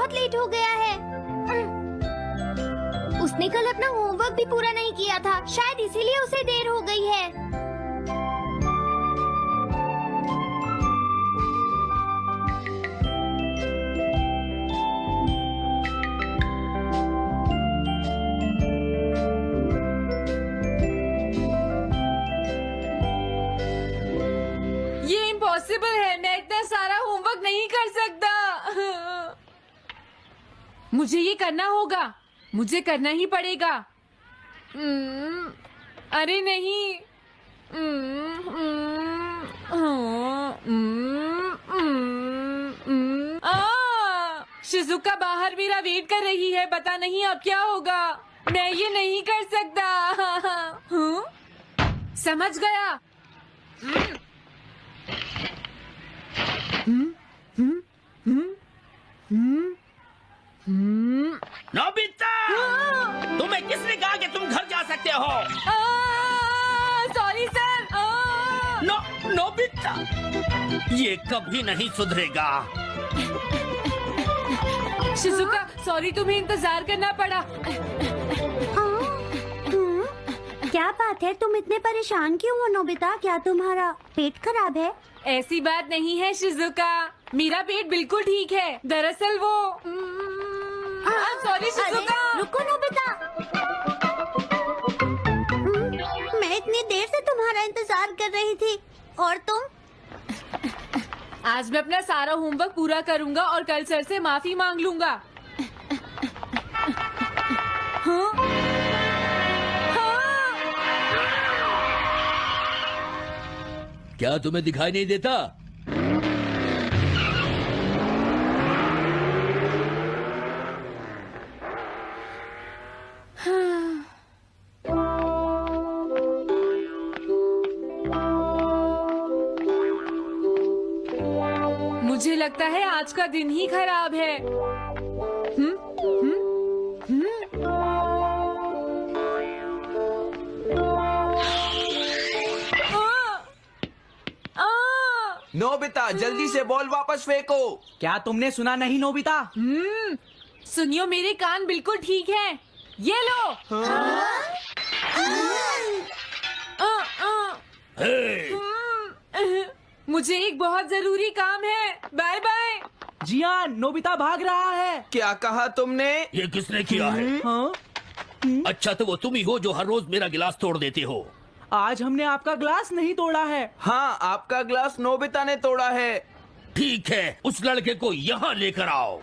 बहुत लेट हो गया है। उसने कल अपना होमवर्क भी पूरा नहीं किया था, शायद इसीलिए उसे देर हो गई है। ये इम्पॉसिबल है, मैं इतना सारा होमवर्क नहीं कर सकता। मुझे ये करना होगा, मुझे करना ही पड़ेगा। अरे नहीं। शिजुका बाहर मेरा वेट कर रही है, पता नहीं अब क्या होगा। मैं ये नहीं कर सकता। समझ गया। नोबिता, तुम्हें किसने कहा कि तुम घर जा सकते हो? Sorry sir. नोबिता, ये कभी नहीं सुधरेगा। शिजुका सॉरी, तुम्हें इंतजार करना पड़ा। क्या बात है, तुम इतने परेशान क्यों हो नोबिता? क्या तुम्हारा पेट खराब है? ऐसी बात नहीं है शिजुका, मेरा पेट बिल्कुल ठीक है। दरअसल वो सॉरी शिजुका। रुको नोबिता, मैं इतनी देर से तुम्हारा इंतजार कर रही थी और तुम? आज मैं अपना सारा होमवर्क पूरा करूंगा और कल सर से माफी मांग लूंगा। हाँ? हाँ? क्या तुम्हें दिखाई नहीं देता? मुझे लगता है आज का दिन ही खराब है। नोबिता, जल्दी से बॉल वापस फेंको। क्या तुमने सुना नहीं नोबिता? सुनियो, मेरे कान बिल्कुल ठीक हैं। ये लो। मुझे एक बहुत जरूरी काम है। Bye bye. जियान, नोबिता भाग रहा है। क्या कहा तुमने? ये किसने किया है? हाँ? अच्छा, तो वो तुम ही हो जो हर रोज मेरा गिलास तोड़ देते हो। आज हमने आपका ग्लास नहीं तोड़ा है। हाँ, आपका ग्लास नोबिता ने तोड़ा है। ठीक है, उस लड़के को यहाँ लेकर आओ।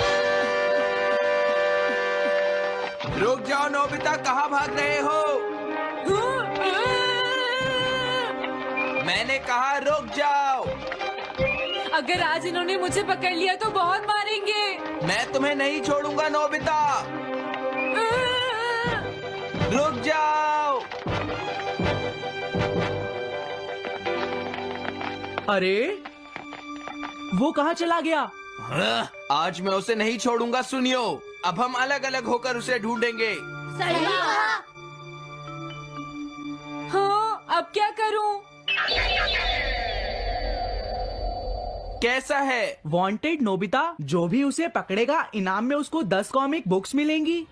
रुक जाओ नोबिता, कहाँ भाग रहे हो? मैंने कहा रुक जाओ। अगर आज इन्होंने मुझे पकड़ लिया तो बहुत मारेंगे। मैं तुम्हें नहीं छोड़ूंगा नोबिता, रुक जाओ। अरे वो कहाँ चला गया? हाँ? आज मैं उसे नहीं छोड़ूंगा। सुनियो, अब हम अलग अलग होकर उसे ढूंढेंगे। सही कहा। हाँ, अब क्या करूं? कैसा है? वांटेड नोबिता, जो भी उसे पकड़ेगा इनाम में उसको 10 कॉमिक बुक्स मिलेंगी।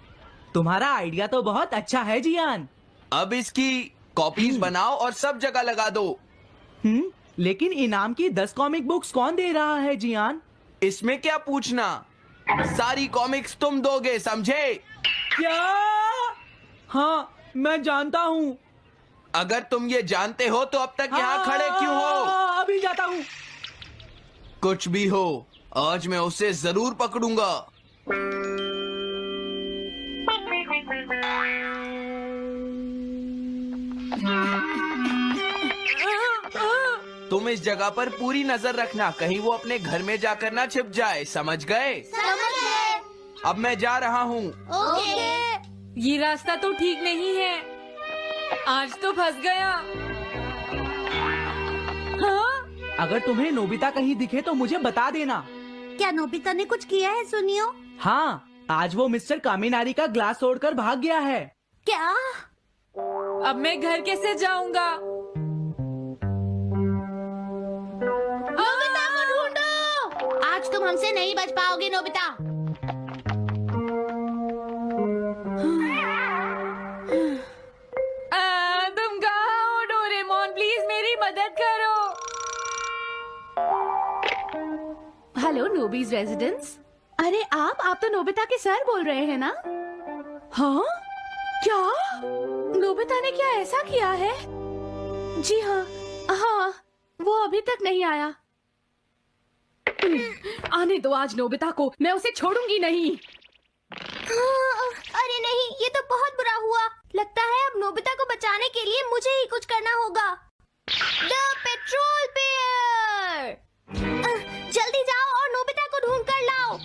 तुम्हारा आइडिया तो बहुत अच्छा है जियान। अब इसकी कॉपीज बनाओ और सब जगह लगा दो। लेकिन इनाम की 10 कॉमिक बुक्स कौन दे रहा है जियान? इसमें क्या पूछना, सारी कॉमिक्स तुम दोगे, समझे? क्या? हाँ, मैं जानता हूँ। अगर तुम ये जानते हो तो अब तक यहाँ खड़े क्यों हो? अभी जाता हूँ। कुछ भी हो, आज मैं उसे जरूर पकड़ूंगा। तुम इस जगह पर पूरी नजर रखना, कहीं वो अपने घर में जाकर ना छिप जाए, समझ गए? समझ गए। अब मैं जा रहा हूँ। ओके। ये रास्ता तो ठीक नहीं है, आज तो फंस गया। हाँ? अगर तुम्हें नोबिता कहीं दिखे तो मुझे बता देना। क्या नोबिता ने कुछ किया है सुनियो? हाँ, आज वो मिस्टर कामिनारी का ग्लास तोड़कर भाग गया है। क्या? अब मैं घर कैसे जाऊंगा? नोबिता को ढूंढो। आज तुम हमसे नहीं बच पाओगे नोबिता। नोबीज रेजिडेंस। अरे आप तो नोबिता के सर बोल रहे हैं ना? हाँ? क्या? नोबिता ने क्या ऐसा किया है? जी हाँ, हाँ, वो अभी तक नहीं आया। आने दो आज नोबिता को, मैं उसे छोड़ूंगी नहीं। अरे नहीं, ये तो बहुत बुरा हुआ। लगता है अब नोबिता को बचाने के लिए मुझे ही कुछ करना होगा। द पेट्रोल पेयर, जल्दी जाओ और नोबिता को ढूंढ कर लाओ।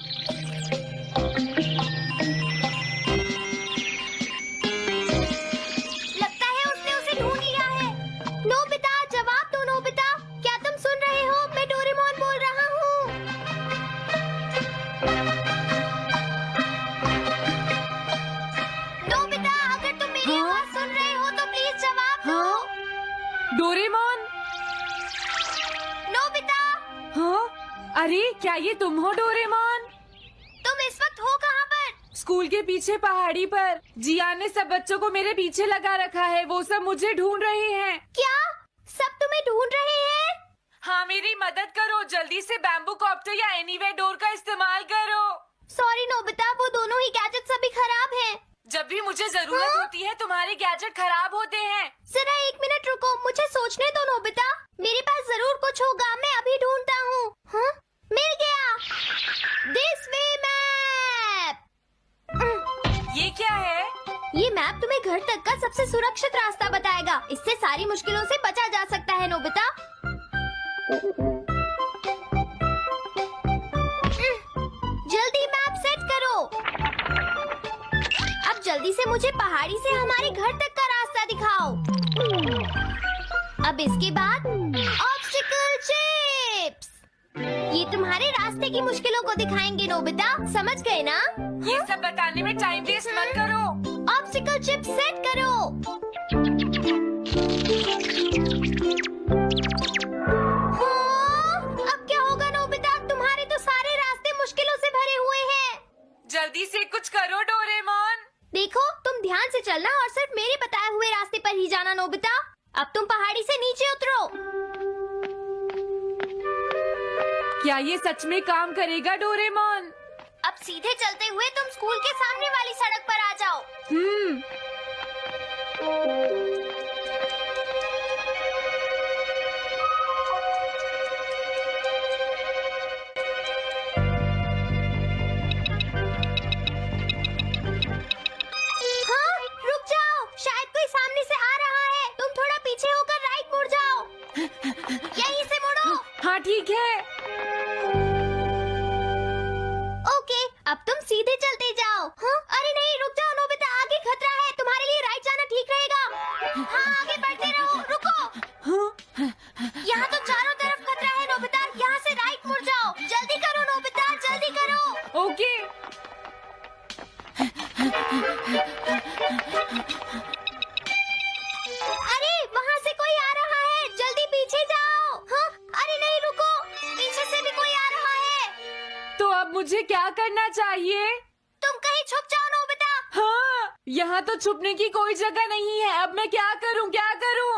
लगता है उसने उसे ढूंढ लिया है। नोबिता, जवाब दो नोबिता, क्या तुम सुन रहे हो? मैं डोरेमोन बोल रहा हूँ। नोबिता, अगर तुम मेरी आवाज सुन रहे हो तो प्लीज जवाब दो। डोरेमोन। नोबिता, हाँ? अरे क्या ये तुम हो डोरेमोन? तुम इस वक्त हो कहाँ पर? स्कूल के पीछे पहाड़ी पर। जियान ने सब बच्चों को मेरे पीछे लगा रखा है, वो सब मुझे ढूंढ रहे हैं। क्या सब तुम्हें ढूंढ रहे हैं? हाँ, मेरी मदद करो, जल्दी से बैम्बू कॉप्टर या एनीवेयर डोर का इस्तेमाल करो। सॉरी नोबिता, वो दोनों ही गैजेट्स अभी खराब हैं। जब भी मुझे जरूरत होती है तुम्हारे गैजेट खराब होते हैं। जरा 1 मिनट रुको, मुझे सोचने दो नोबिता। मेरे पास जरूर कुछ होगा, मैं अभी ढूंढता हूँ। हाँ? मिल गया। This way map. ये क्या है? ये मैप तुम्हें घर तक का सबसे सुरक्षित रास्ता बताएगा। इससे सारी मुश्किलों से बचा जा सकता है नोबिता। जल्दी मैप सेट करो। अब जल्दी से मुझे पहाड़ी से हमारे घर तक का रास्ता दिखाओ। अब इसके बाद ऑब्स्टिकल चिप्स। ये तुम्हारे रास्ते की मुश्किलों को दिखाएंगे नोबिता, समझ गए ना? ये सब बताने में टाइम वेस्ट मत करो। ऑब्स्टिकल चिप्स सेट करो। हाँ, अब क्या होगा नोबिता? तुम्हारे तो सारे रास्ते मुश्किलों से भरे हुए हैं। जल्दी से कुछ करो डोरेमोन। देखो, तुम ध्यान से चलना और सिर्फ मेरे बताए हुए रास्ते पर ही जाना नोबिता। अब तुम पहाड़ी से नीचे उतरो। क्या ये सच में काम करेगा डोरेमोन? अब सीधे चलते हुए तुम स्कूल के सामने वाली सड़क पर आ जाओ। हाँ, रुक जाओ, शायद कोई सामने से आ रहा है। तुम थोड़ा पीछे होकर राइट मुड़ जाओ। यहीं से मुड़ो। हाँ ठीक है। ओके, अब तुम सीधे चलते जाओ। हाँ? अरे नहीं, रुक जाओ नोबिता, आगे खतरा है। तुम्हारे लिए राइट जाना ठीक रहेगा। हाँ, आगे बढ़ते रहो। रुको, यहाँ तो चारों तरफ खतरा है नोबिता, यहाँ से राइट मुड़ जाओ। जल्दी करो नोबिता, जल्दी करो। ओके। अरे वहाँ से कोई आ रहा है, जल्दी पीछे जाओ। हाँ? अरे नहीं, रुको, पीछे से भी कोई आ रहा है। तो अब मुझे क्या करना चाहिए? तुम कहीं छुप जाओ नोबिता। हाँ, यहाँ तो छुपने की कोई जगह नहीं है। अब मैं क्या करूँ, क्या करूँ?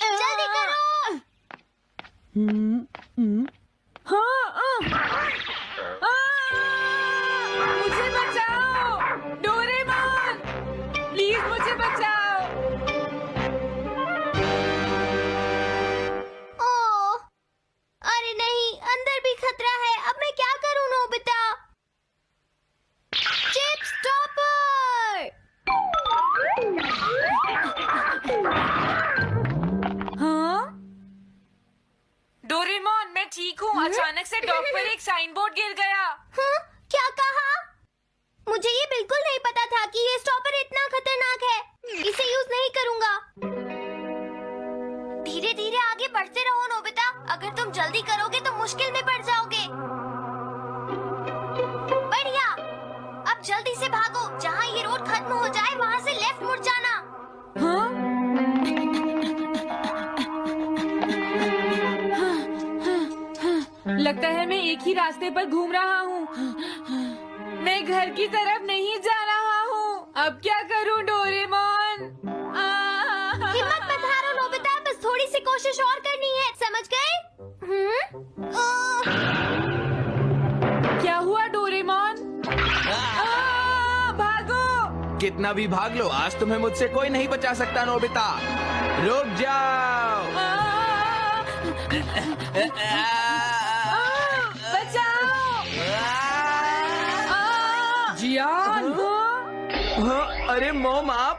जल्दी करो। हाँ, मुझे बचाओ डोरेमोन, प्लीज मुझे बचाओ। ओह, अरे नहीं, अंदर भी खतरा है। अब मैं क्या करूं नोबिता? Chip stopper. हाँ? डोरेमोन, मैं ठीक हूँ। अचानक से डॉक पर एक साइन बोर्ड गिर गया। हाँ? क्या कहा? मुझे ये बिल्कुल नहीं पता था कि ये स्टॉपर इतना खतरनाक है। इसे यूज नहीं करूंगा। धीरे धीरे आगे बढ़ते रहो नोबिता। अगर तुम जल्दी करोगे तो मुश्किल में पड़ जाओगे। बढ़िया, अब जल्दी से भागो। जहाँ ये रोड खत्म हो जाए वहाँ से लेफ्ट मुड़ जाना। हाँ? लगता है मैं एक ही रास्ते पर घूम रहा हूँ। मैं घर की तरफ नहीं जा रहा हूँ। अब क्या करूँ डोरेमोन? हिम्मत मत हारो नोबिता, बस थोड़ी सी कोशिश और करनी है, समझ गए? कितना भी भाग लो, आज तुम्हें मुझसे कोई नहीं बचा सकता नोबिता। रुक जाओ। जियान, अरे मॉम आप।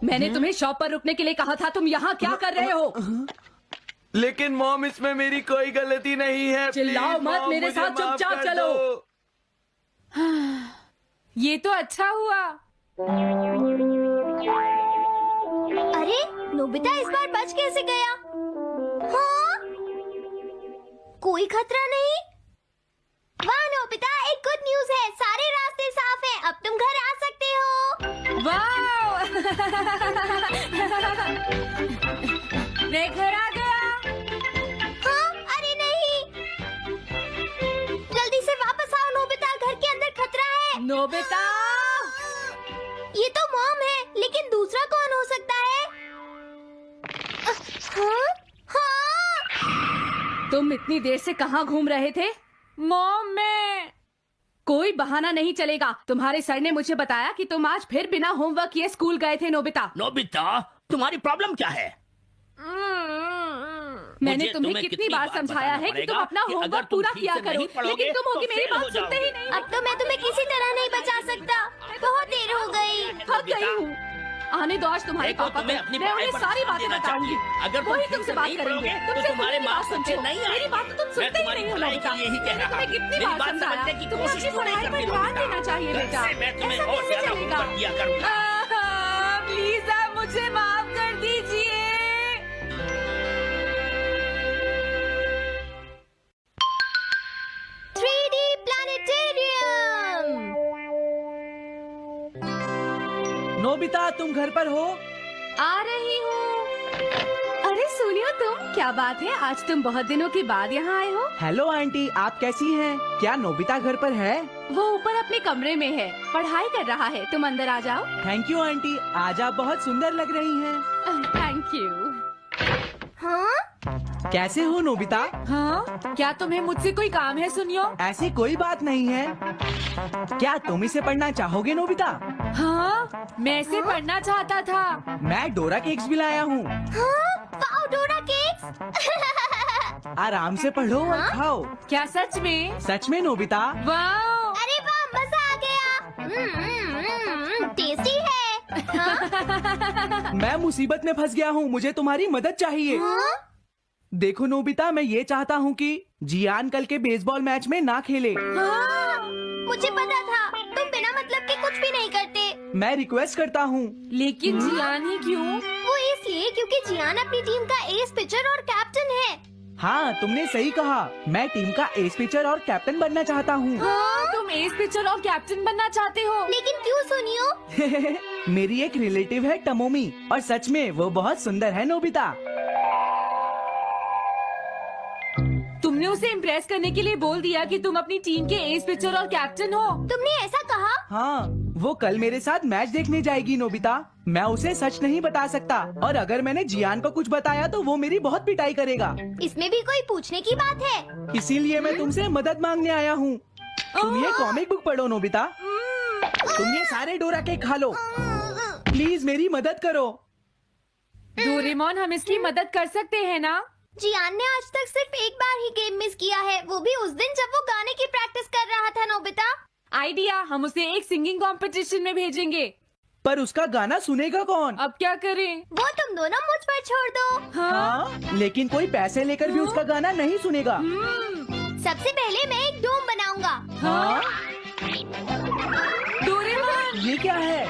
मैंने तुम्हें शॉप पर रुकने के लिए कहा था, तुम यहाँ क्या कर रहे हो? लेकिन मॉम इसमें मेरी कोई गलती नहीं है। चिल्लाओ प्लीज, मत, मॉम, मेरे मुझे साथ माफ चुपचाप कर चलो। दो। ये तो अच्छा हुआ। अरे नोबिता इस बार बच कैसे गया? हाँ? कोई खतरा नहीं? वाह नोबिता, एक गुड न्यूज है, सारे रास्ते साफ हैं, अब तुम घर आ सकते हो। वाह! मैं घर आ गया। हाँ? अरे नहीं, जल्दी से वापस आओ नोबिता, घर के अंदर खतरा है। नोबिता, ये तो मॉम है, लेकिन दूसरा कौन हो सकता है? हाँ? हाँ? तुम इतनी देर से कहाँ घूम रहे थे? मॉम, मैं कोई बहाना नहीं चलेगा। तुम्हारे सर ने मुझे बताया कि तुम आज फिर बिना होमवर्क किए स्कूल गए थे नोबिता। नोबिता, तुम्हारी प्रॉब्लम क्या है? मैंने मुझे तुम्हें कितनी बार समझाया है कि तुम अपना होमवर्क पूरा किया करो, लेकिन तुम होगी मेरी बात सुनते ही नहीं। अब तो मैं तुम्हें किसी तरह नहीं बचा सकता, बहुत देर हो गई। थक गई हूँ। आने दो आज तुम्हारे देखो, पापा तुम्हें को, अपनी मैं पढ़ाई उन्हें पर सारी ध्यान बातें देना बताऊंगी। चाहिए। अगर तुम वही ठीक तुमसे से बात नहीं करेंगे। पढ़ोगे, तो तुमसे तुम्हारे मेरी बात मार्क्स सुनते अच्छे हो। नहीं मेरी आएंगे। बात तो तुम मैं सुनते ही तुम्हारी नहीं हो भलाई नोबिता। के लिए यही कह रहा तुम्हें हूँ। कितनी मेरी बार बात समझाया समझने की तुम्हें कोशिश अपनी क्यों नहीं पढ़ाई पर करती ध्यान नोबिता? देना चाहिए बेटा। वैसे मैं तुम्हें ऐसा और कैसे ज्यादा चलेगा? होमवर्क दिया करूंगा। प्लीज आप मुझे माफ कर दीजिए। 3D planetarium. नोबिता, तुम घर पर हो? आ रही हूँ। अरे सुनियो तुम, क्या बात है, आज तुम बहुत दिनों के बाद यहाँ आए हो? हेलो आंटी, आप कैसी हैं? क्या नोबिता घर पर है? वो ऊपर अपने कमरे में है, पढ़ाई कर रहा है। तुम अंदर आ जाओ। थैंक यू आंटी, आज आप बहुत सुंदर लग रही हैं। Thank you. हाँ? कैसे हो नोबिता? हाँ, क्या तुम्हें मुझसे कोई काम है सुनियो? ऐसी कोई बात नहीं है। क्या तुम इसे पढ़ना चाहोगे नोबिता? हाँ, मैं इसे पढ़ना चाहता था। मैं डोरा केक्स भी लाया हूँ। हाँ? वाओ, डोरा केक्स। आराम से पढ़ो और खाओ। क्या सच में? सच में नोबिता? वाह! अरे वाह, मजा आ गया। टेस्टी है। हाँ? मैं मुसीबत में फंस गया हूँ, मुझे तुम्हारी मदद चाहिए। हाँ? देखो नोबिता, मैं ये चाहता हूँ कि जियान कल के बेसबॉल मैच में ना खेले। हाँ? मुझे पता था, तुम बिना मतलब के कुछ भी नहीं करते। मैं रिक्वेस्ट करता हूँ। लेकिन जियान ही क्यों? वो इसलिए क्योंकि जियान अपनी टीम का एस पिचर और कैप्टन है। हाँ, तुमने सही कहा। मैं टीम का एस पिचर और कैप्टन बनना चाहता हूँ। हाँ? तुम एस पिचर और कैप्टन बनना चाहते हो? लेकिन क्यों सुनियो? मेरी एक रिलेटिव है टमोमी, और सच में वो बहुत सुंदर है नोबिता। तुमने उसे इम्प्रेस करने के लिए बोल दिया कि तुम अपनी टीम के एस पिचर और कैप्टन हो। तुमने ऐसा कहा? हाँ, वो कल मेरे साथ मैच देखने जाएगी नोबिता। मैं उसे सच नहीं बता सकता, और अगर मैंने जियान को कुछ बताया तो वो मेरी बहुत पिटाई करेगा। इसमें भी कोई पूछने की बात है? इसीलिए मैं तुमसे मदद मांगने आया हूँ। तुम ये कॉमिक बुक पढ़ो नोबिता। तुम ये सारे डोरा केक खा लो। प्लीज मेरी मदद करो। डोरेमोन, हम इसकी मदद कर सकते हैं ना? जियान ने आज तक सिर्फ एक बार ही गेम मिस किया है, वो भी उस दिन जब वो गाने की प्रैक्टिस कर रहा था। नोबिता, आइडिया, हम उसे एक सिंगिंग कंपटीशन में भेजेंगे। पर उसका गाना सुनेगा कौन? अब क्या करें? वो तुम दोनों मुझ पर छोड़ दो। हाँ, लेकिन कोई पैसे लेकर भी उसका गाना नहीं सुनेगा। सबसे पहले मैं एक डोम बनाऊंगा। हाँ? डोरेमोन! ये क्या है?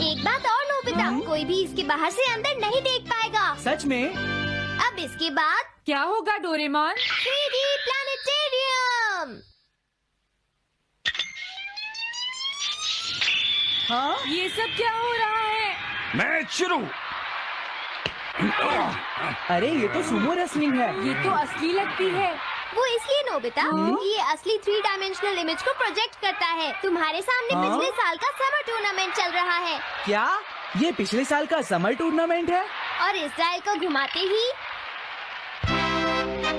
एक बात और नोबिता, कोई भी इसके बाहर से अंदर नहीं देख पाएगा। सच में? अब इसके बाद क्या होगा डोरेमोन? 3D planetarium. हाँ? ये सब क्या हो रहा है? मैच शुरू। अरे ये तो सुमो रेसलिंग है। ये तो असली लगती है। वो इसलिए नोबिता, ये असली 3 डायमेंशनल इमेज को प्रोजेक्ट करता है। तुम्हारे सामने हाँ? पिछले साल का समर टूर्नामेंट चल रहा है, क्या ये पिछले साल का समर टूर्नामेंट है? और इसराइल को घुमाते ही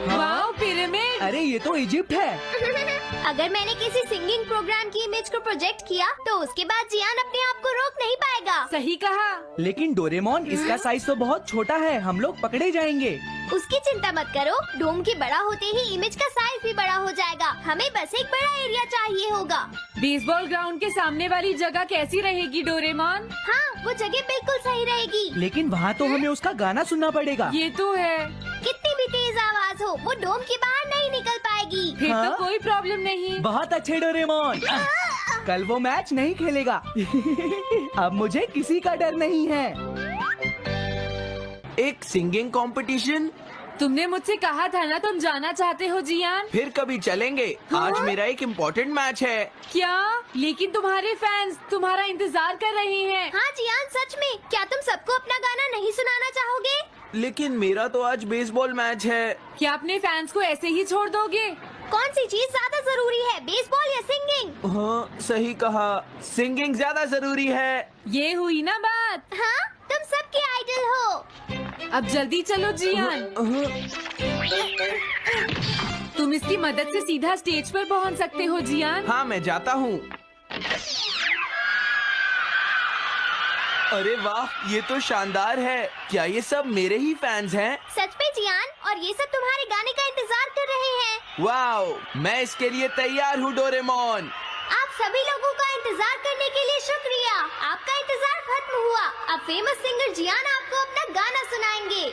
वाह, पिरामिड! अरे ये तो इजिप्ट है। अगर मैंने किसी सिंगिंग प्रोग्राम की इमेज को प्रोजेक्ट किया तो उसके बाद जियान अपने आप को रोक नहीं पाएगा। सही कहा। लेकिन डोरेमोन, इसका साइज तो बहुत छोटा है, हम लोग पकड़े जाएंगे। उसकी चिंता मत करो, डोम के बड़ा होते ही इमेज का साइज भी बड़ा हो जाएगा। हमें बस एक बड़ा एरिया चाहिए होगा। बेसबॉल ग्राउंड के सामने वाली जगह कैसी रहेगी डोरेमोन? हाँ, वो जगह बिल्कुल सही रहेगी। लेकिन वहाँ तो हमें उसका गाना सुनना पड़ेगा। ये तो है। कितनी भी तेज आवाज हो, वो डोम के बाहर नहीं निकल पाएगी। फिर हाँ? तो कोई प्रॉब्लम नहीं। बहुत अच्छे डोरेमोन। कल वो मैच नहीं खेलेगा। अब मुझे किसी का डर नहीं है। एक सिंगिंग कंपटीशन? तुमने मुझसे कहा था ना तुम जाना चाहते हो जियान। फिर कभी चलेंगे। आज मेरा एक इम्पोर्टेंट मैच है। क्या? लेकिन तुम्हारे फैंस तुम्हारा इंतजार कर रहे हैं। हाँ जियान, सच में। क्या तुम सबको अपना गाना नहीं सुनाना चाहोगे? लेकिन मेरा तो आज बेसबॉल मैच है। क्या अपने फैंस को ऐसे ही छोड़ दोगे? कौन सी चीज ज्यादा जरूरी है, बेसबॉल या सिंगिंग? हाँ, सही कहा। सिंगिंग ज्यादा जरूरी है। ये हुई ना बात। हाँ, तुम सबके आइडल हो। अब जल्दी चलो जियान। तुम इसकी मदद से सीधा स्टेज पर पहुंच सकते हो जियान। हाँ, मैं जाता हूँ। अरे वाह, ये तो शानदार है। क्या ये सब मेरे ही फैंस हैं? सच में जियान, और ये सब तुम्हारे गाने का इंतजार कर रहे हैं। वाह, मैं इसके लिए तैयार हूँ डोरेमोन। आप सभी लोगों का इंतजार करने के लिए शुक्रिया। आपका इंतजार खत्म हुआ। अब फेमस सिंगर जियान आपको अपना गाना सुनाएंगे।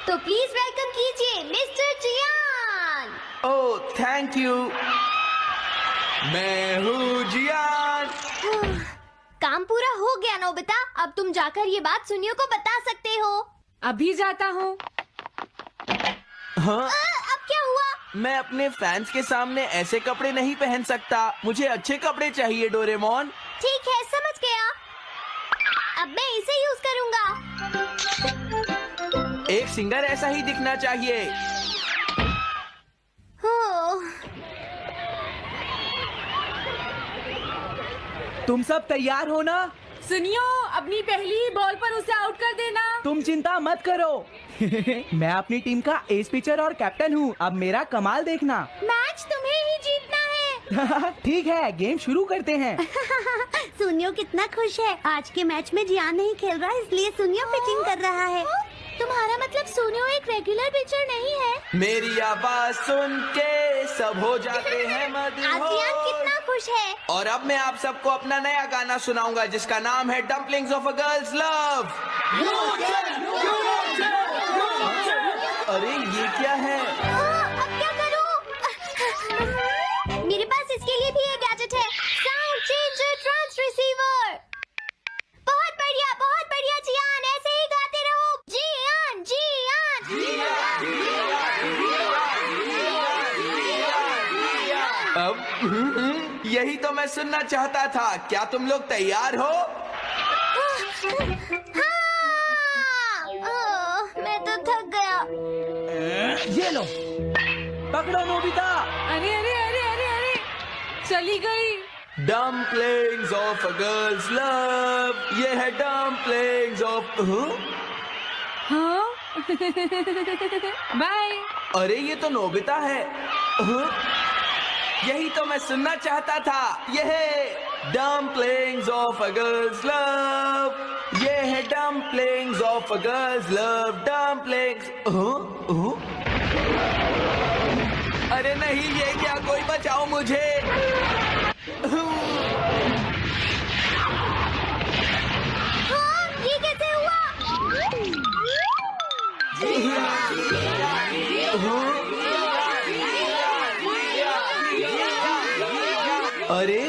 तो प्लीज वेलकम कीजिए mister Jian. Oh, thank you. मैं हूँ जियान। काम पूरा हो गया नोबिता। अब तुम जाकर ये बात सुनियो को बता सकते हो। अभी जाता हूँ। हाँ, अब क्या हुआ? मैं अपने फैंस के सामने ऐसे कपड़े नहीं पहन सकता। मुझे अच्छे कपड़े चाहिए डोरेमोन। ठीक है, समझ गया। अब मैं इसे यूज करूँगा। एक सिंगर ऐसा ही दिखना चाहिए। तुम सब तैयार हो ना? सुनियो, अपनी पहली बॉल पर उसे आउट कर देना। तुम चिंता मत करो। मैं अपनी टीम का एस पिचर और कैप्टन हूँ। अब मेरा कमाल देखना। मैच तुम्हें ही जीतना है। ठीक है, गेम शुरू करते हैं। सुनियो कितना खुश है। आज के मैच में जियान नहीं खेल रहा, इसलिए सुनियो पिचिंग कर रहा है। तुम्हारा मतलब सुनियो एक रेगुलर पिचर नहीं है? मेरी आवाज सुन के सब हो जाते हैं आज जियान कितना खुश है। और अब मैं आप सबको अपना नया गाना सुनाऊंगा जिसका नाम है dumplings of a girls love. अरे ये क्या है? अब क्या करूं? मेरे पास इसके लिए भी एक गैजेट है, साउंड चेंजर ट्रांस रिसीवर। बहुत बढ़िया जियान, ऐसे ही गाते रहो। जियान अब यही तो मैं सुनना चाहता था। क्या तुम लोग तैयार हो? मैं तो थक गया। ये लो, पकड़ो नोबिता। अरे अरे अरे अरे अरे, चली गई। Dumplings of a girls love. ये है डम्पलिंग्स ऑफ। हाँ? बाय। अरे ये तो नोबिता है। यही तो मैं सुनना चाहता था। ये है dumplings of a girls love. ये है dumplings of a girls love. Dumplings. अरे नहीं, ये क्या? कोई बचाओ मुझे। हाँ, ये कैसे हुआ? अरे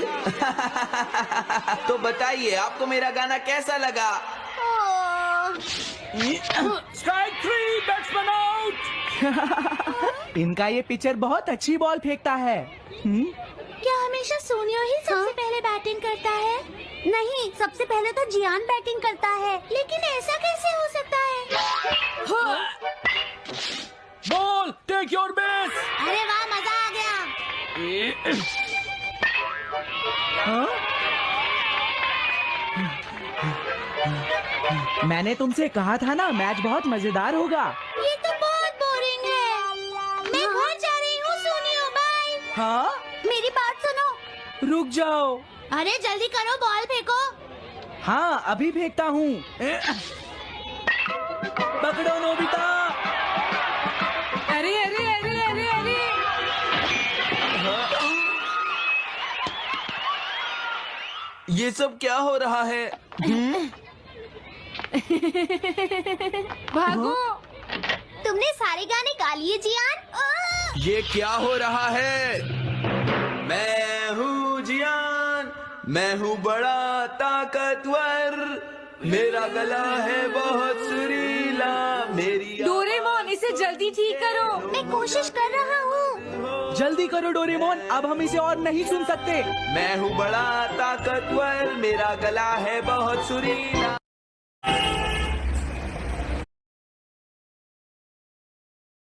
तो बताइए, आपको मेरा गाना कैसा लगा? Strike 3, batsman out. इनका ये पिचर बहुत अच्छी बॉल फेंकता है। क्या हमेशा सोनियो ही सबसे पहले बैटिंग करता है? नहीं, सबसे पहले तो जियान बैटिंग करता है। लेकिन ऐसा कैसे हो सकता है? Ball, take your base. अरे वाह, मजा आ गया। मैंने तुमसे कहा था ना, मैच बहुत मजेदार होगा। ये तो बहुत बोरिंग है। मैं घर जा रही हूँ सोनियो, बाय। हाँ, मेरी बाकी पार्ट सुनो। रुक जाओ। अरे जल्दी करो, बॉल फेंको। हाँ अभी फेंकता हूँ। पकड़ो नोबिता। अरे अरे अरे अरे अरे ये सब क्या हो रहा है? भागो। तुमने सारे गाने गा लिए जियान? ये क्या हो रहा है? मैं हूँ जियान, मैं हूँ बड़ा ताकतवर, मेरा गला है बहुत सुरीला, मेरी डोरेमोन इसे जल्दी ठीक करो। मैं कोशिश कर रहा हूँ। जल्दी करो डोरेमोन, अब हम इसे और नहीं सुन सकते। मैं हूँ बड़ा ताकतवर, मेरा गला है बहुत सुरीला।